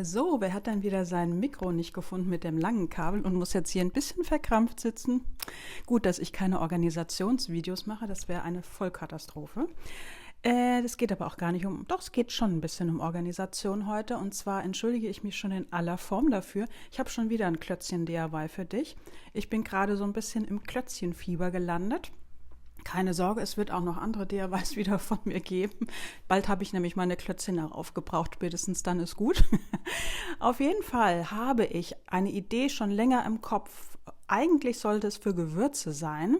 So, wer hat dann wieder sein Mikro nicht gefunden mit dem langen Kabel und muss jetzt hier ein bisschen verkrampft sitzen? Gut, dass ich keine Organisationsvideos mache, das wäre eine Vollkatastrophe. Das geht aber auch gar nicht doch, es geht schon ein bisschen um Organisation heute. Und zwar entschuldige ich mich schon in aller Form dafür. Ich habe schon wieder ein Klötzchen-DIY für dich. Ich bin gerade so ein bisschen im Klötzchenfieber gelandet. Keine Sorge, es wird auch noch andere DIYs wieder von mir geben. Bald habe ich nämlich meine Klötzchen auch aufgebraucht, spätestens dann ist gut. Auf jeden Fall habe ich eine Idee schon länger im Kopf. Eigentlich sollte es für Gewürze sein.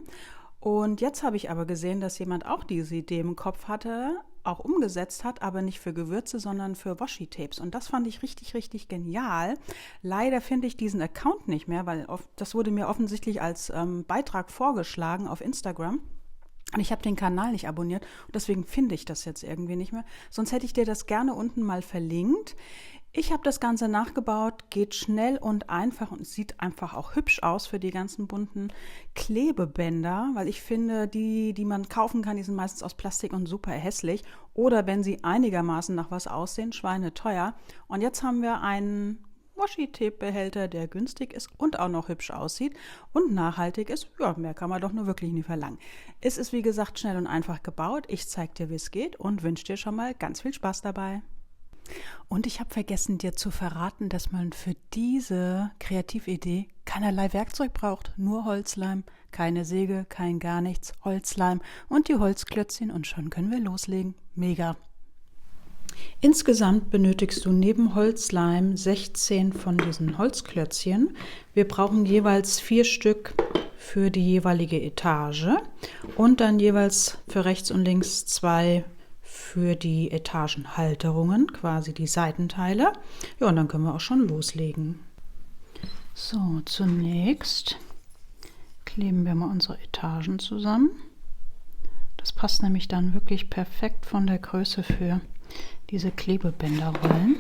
Und jetzt habe ich aber gesehen, dass jemand auch diese Idee im Kopf hatte, auch umgesetzt hat, aber nicht für Gewürze, sondern für Washi-Tapes. Und das fand ich richtig, richtig genial. Leider finde ich diesen Account nicht mehr, weil das wurde mir offensichtlich als Beitrag vorgeschlagen auf Instagram. Und ich habe den Kanal nicht abonniert und deswegen finde ich das jetzt irgendwie nicht mehr. Sonst hätte ich dir das gerne unten mal verlinkt. Ich habe das Ganze nachgebaut, geht schnell und einfach und sieht einfach auch hübsch aus für die ganzen bunten Klebebänder, weil ich finde, die man kaufen kann, die sind meistens aus Plastik und super hässlich. Oder wenn sie einigermaßen nach was aussehen, schweineteuer. Und jetzt haben wir einen Washi-Tape-Behälter, der günstig ist und auch noch hübsch aussieht und nachhaltig ist. Ja, mehr kann man doch nur wirklich nie verlangen. Es ist wie gesagt schnell und einfach gebaut. Ich zeige dir, wie es geht und wünsche dir schon mal ganz viel Spaß dabei. Und ich habe vergessen, dir zu verraten, dass man für diese Kreatividee keinerlei Werkzeug braucht. Nur Holzleim, keine Säge, kein gar nichts, Holzleim und die Holzklötzchen und schon können wir loslegen. Mega! Insgesamt benötigst du neben Holzleim 16 von diesen Holzklötzchen. Wir brauchen jeweils 4 Stück für die jeweilige Etage und dann jeweils für rechts und links 2 für die Etagenhalterungen, quasi die Seitenteile. Ja, und dann können wir auch schon loslegen. So, zunächst kleben wir mal unsere Etagen zusammen. Das passt nämlich dann wirklich perfekt von der Größe für diese Klebebänderrollen.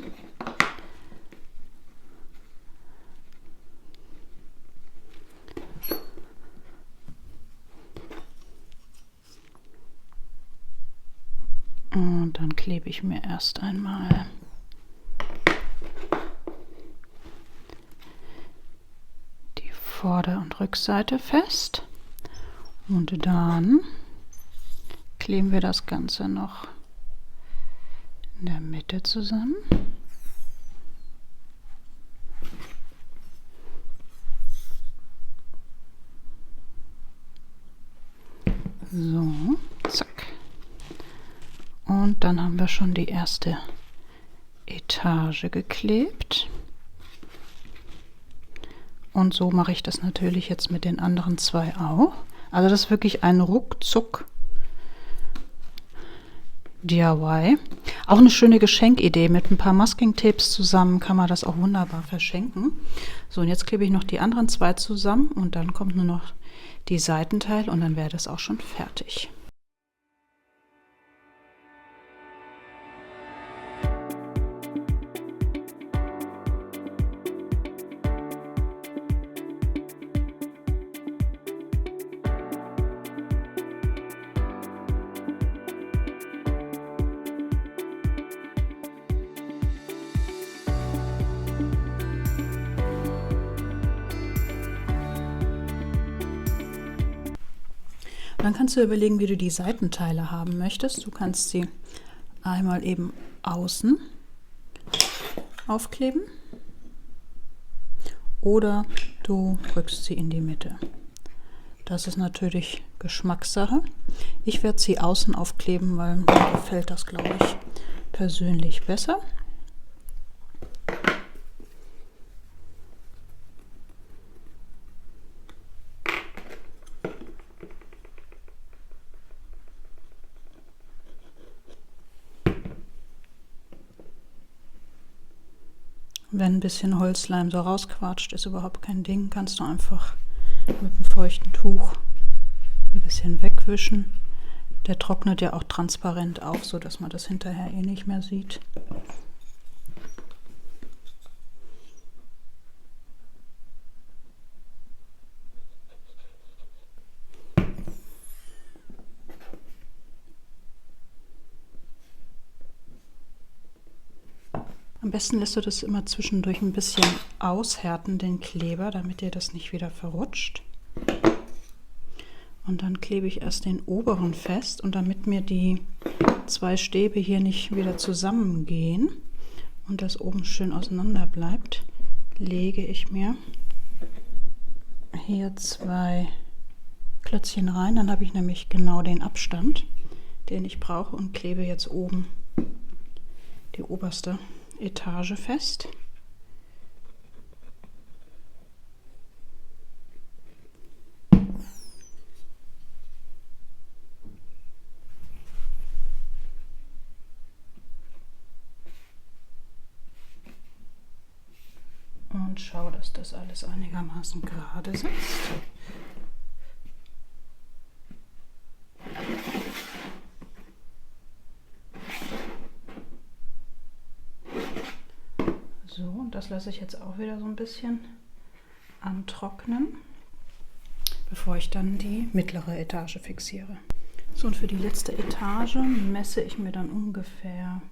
Und dann klebe ich mir erst einmal die Vorder- und Rückseite fest und dann kleben wir das Ganze noch in der Mitte zusammen. So, zack. Und dann haben wir schon die erste Etage geklebt. Und so mache ich das natürlich jetzt mit den anderen 2 auch. Also das ist wirklich ein Ruckzuck DIY. Auch eine schöne Geschenkidee. Mit ein paar Masking-Tapes zusammen kann man das auch wunderbar verschenken. So, und jetzt klebe ich noch die anderen 2 zusammen und dann kommt nur noch die Seitenteile und dann wäre das auch schon fertig. Dann kannst du überlegen, wie du die Seitenteile haben möchtest. Du kannst sie einmal eben außen aufkleben oder du drückst sie in die Mitte. Das ist natürlich Geschmackssache. Ich werde sie außen aufkleben, weil mir gefällt das, glaube ich, persönlich besser. Wenn ein bisschen Holzleim so rausquatscht, ist überhaupt kein Ding. Kannst du einfach mit einem feuchten Tuch ein bisschen wegwischen. Der trocknet ja auch transparent auf, sodass man das hinterher eh nicht mehr sieht. Am besten lässt du das immer zwischendurch ein bisschen aushärten, den Kleber, damit dir das nicht wieder verrutscht. Und dann klebe ich erst den oberen fest, und damit mir die zwei Stäbe hier nicht wieder zusammengehen und das oben schön auseinander bleibt, lege ich mir hier zwei Klötzchen rein. Dann habe ich nämlich genau den Abstand, den ich brauche, und klebe jetzt oben die oberste Etage fest. Und schaue, dass das alles einigermaßen gerade sitzt. So, und das lasse ich jetzt auch wieder so ein bisschen antrocknen, bevor ich dann die mittlere Etage fixiere. So, und für die letzte Etage messe ich mir dann ungefähr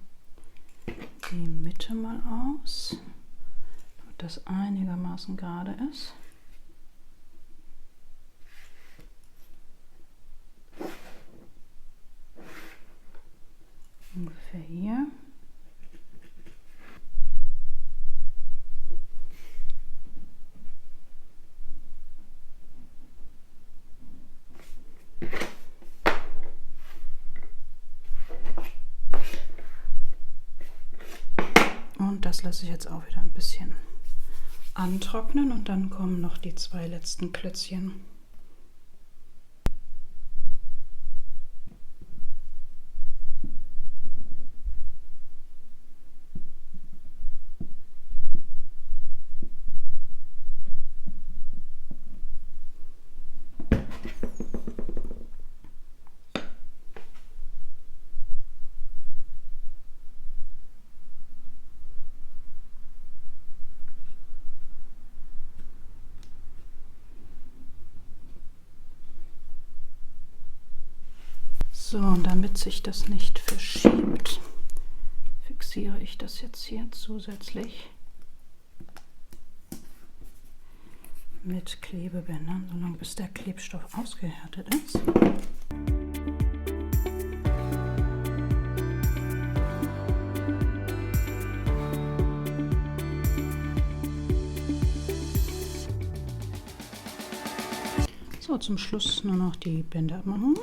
die Mitte mal aus, damit das einigermaßen gerade ist. Ungefähr hier. Und das lasse ich jetzt auch wieder ein bisschen antrocknen, und dann kommen noch die zwei letzten Klötzchen. So, und damit sich das nicht verschiebt, fixiere ich das jetzt hier zusätzlich mit Klebebändern, solange bis der Klebstoff ausgehärtet ist. So, zum Schluss nur noch die Bänder abmachen.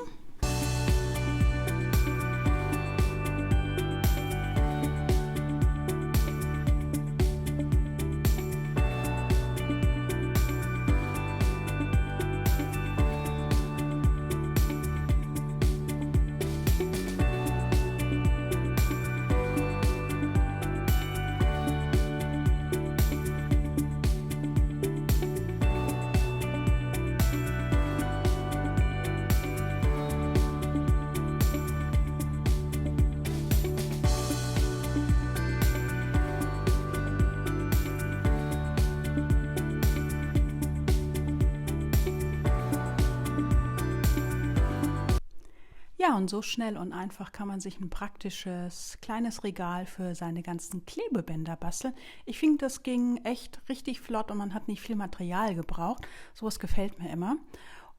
Ja, und so schnell und einfach kann man sich ein praktisches kleines Regal für seine ganzen Klebebänder basteln. Ich finde, das ging echt richtig flott und man hat nicht viel Material gebraucht. Sowas gefällt mir immer.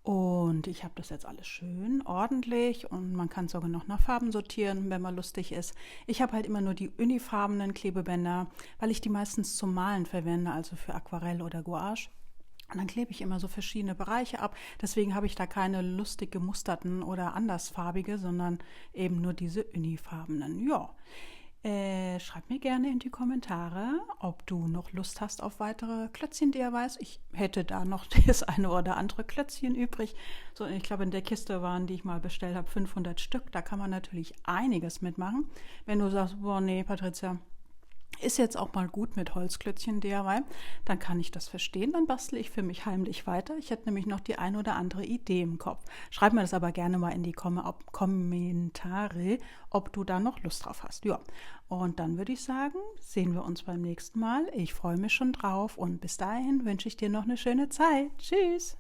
Und ich habe das jetzt alles schön ordentlich, und man kann sogar noch nach Farben sortieren, wenn man lustig ist. Ich habe halt immer nur die unifarbenen Klebebänder, weil ich die meistens zum Malen verwende, also für Aquarell oder Gouache. Und dann klebe ich immer so verschiedene Bereiche ab. Deswegen habe ich da keine lustig gemusterten oder andersfarbige, sondern eben nur diese unifarbenen. Ja, schreib mir gerne in die Kommentare, ob du noch Lust hast auf weitere Klötzchen-DIYs. Ich hätte da noch das eine oder andere Klötzchen übrig. So, ich glaube, in der Kiste waren, die ich mal bestellt habe, 500 Stück. Da kann man natürlich einiges mitmachen. Wenn du sagst, boah, nee, Patricia, ist jetzt auch mal gut mit Holzklötzchen DIY, dann kann ich das verstehen, dann bastle ich für mich heimlich weiter. Ich hätte nämlich noch die ein oder andere Idee im Kopf. Schreib mir das aber gerne mal in die Kommentare, ob du da noch Lust drauf hast. Ja, und dann würde ich sagen, sehen wir uns beim nächsten Mal. Ich freue mich schon drauf, und bis dahin wünsche ich dir noch eine schöne Zeit. Tschüss!